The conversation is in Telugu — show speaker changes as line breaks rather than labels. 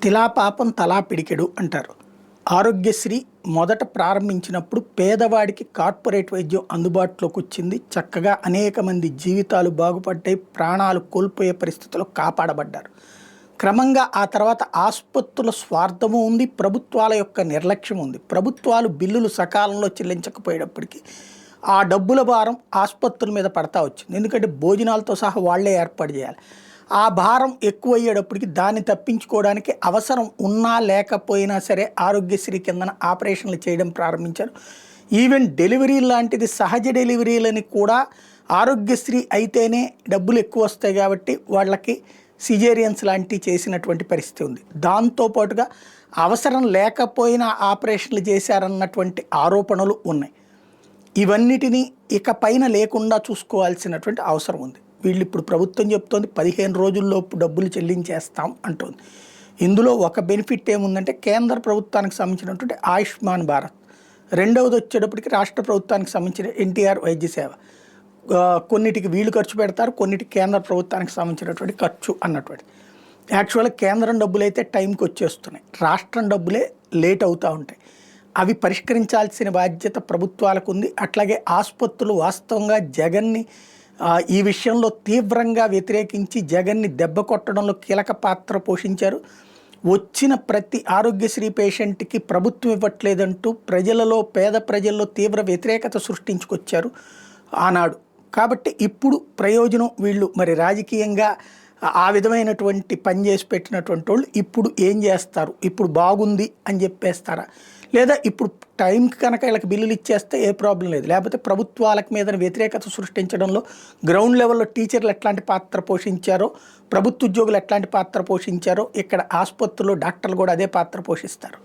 తిలా పాపం తలా పిడికెడు అంటారు. ఆరోగ్యశ్రీ మొదట ప్రారంభించినప్పుడు పేదవాడికి కార్పొరేట్ వైద్యం అందుబాటులోకి వచ్చింది. చక్కగా అనేక మంది జీవితాలు బాగుపడ్డాయి, ప్రాణాలు కోల్పోయే పరిస్థితుల్లో కాపాడబడ్డారు. క్రమంగా ఆ తర్వాత ఆసుపత్రుల స్వార్థము ఉంది, ప్రభుత్వాల యొక్క నిర్లక్ష్యం ఉంది. ప్రభుత్వాలు బిల్లులు సకాలంలో చెల్లించకపోయేటప్పటికీ ఆ డబ్బుల భారం ఆసుపత్రుల మీద పడతా వచ్చింది. ఎందుకంటే భోజనాలతో సహా వాళ్లే ఏర్పాటు చేయాలి. ఆ భారం ఎక్కువ అయ్యేటప్పటికి దాన్ని తప్పించుకోవడానికి అవసరం ఉన్నా లేకపోయినా సరే ఆరోగ్యశ్రీ కిందన ఆపరేషన్లు చేయడం ప్రారంభించారు. ఈవెన్ డెలివరీ లాంటిది సహజ డెలివరీలని కూడా ఆరోగ్యశ్రీ అయితేనే డబ్బులు ఎక్కువ వస్తాయి కాబట్టి వాళ్ళకి సిజేరియన్స్ లాంటివి చేసినటువంటి పరిస్థితి ఉంది. దాంతోపాటుగా అవసరం లేకపోయినా ఆపరేషన్లు చేశారన్నటువంటి ఆరోపణలు ఉన్నాయి. ఇవన్నిటినీ ఇక పైన లేకుండా చూసుకోవాల్సినటువంటి అవసరం ఉంది. వీళ్ళు ఇప్పుడు ప్రభుత్వం చెప్తోంది 15 రోజుల్లోపు డబ్బులు చెల్లించేస్తాం అంటోంది. ఇందులో ఒక బెనిఫిట్ ఏముందంటే కేంద్ర ప్రభుత్వానికి సంబంధించినటువంటి ఆయుష్మాన్ భారత్, రెండవది వచ్చేటప్పటికి రాష్ట్ర ప్రభుత్వానికి సంబంధించిన ఎన్టీఆర్ వైద్య సేవ. కొన్నిటికి వీళ్ళు ఖర్చు పెడతారు, కొన్నిటికి కేంద్ర ప్రభుత్వానికి సంబంధించినటువంటి ఖర్చు అన్నటువంటి. యాక్చువల్గా కేంద్రం డబ్బులు అయితే టైంకి వచ్చేస్తున్నాయి, రాష్ట్రం డబ్బులే లేట్ అవుతూ ఉంటాయి. అవి పరిష్కరించాల్సిన బాధ్యత ప్రభుత్వాలకు ఉంది. అట్లాగే ఆసుపత్రులు వాస్తవంగా జగన్ని ఈ విషయంలో తీవ్రంగా వ్యతిరేకించి జగన్ని దెబ్బ కొట్టడంలో కీలక పాత్ర పోషించారు. వచ్చిన ప్రతి ఆరోగ్యశ్రీ పేషెంట్కి ప్రభుత్వం ఇవ్వట్లేదంటూ ప్రజలలో, పేద ప్రజల్లో తీవ్ర వ్యతిరేకత సృష్టించుకొచ్చారు ఆనాడు. కాబట్టి ఇప్పుడు ప్రయోజనం వీళ్ళు మరి రాజకీయంగా ఆ విధమైనటువంటి పని చేసి పెట్టినటువంటి వాళ్ళు ఇప్పుడు ఏం చేస్తారు? ఇప్పుడు బాగుంది అని చెప్పేస్తారా, లేదా ఇప్పుడు టైంకి కనుక వీళ్ళకి బిల్లులు ఇచ్చేస్తే ఏ ప్రాబ్లం లేదు, లేకపోతే ప్రభుత్వాలకు మీద వ్యతిరేకత సృష్టించడంలో గ్రౌండ్ లెవెల్లో టీచర్లు ఎట్లాంటి పాత్ర పోషించారో, ప్రభుత్వ ఉద్యోగులు ఎట్లాంటి పాత్ర పోషించారో ఇక్కడ ఆసుపత్రుల్లో డాక్టర్లు కూడా అదే పాత్ర పోషిస్తారు.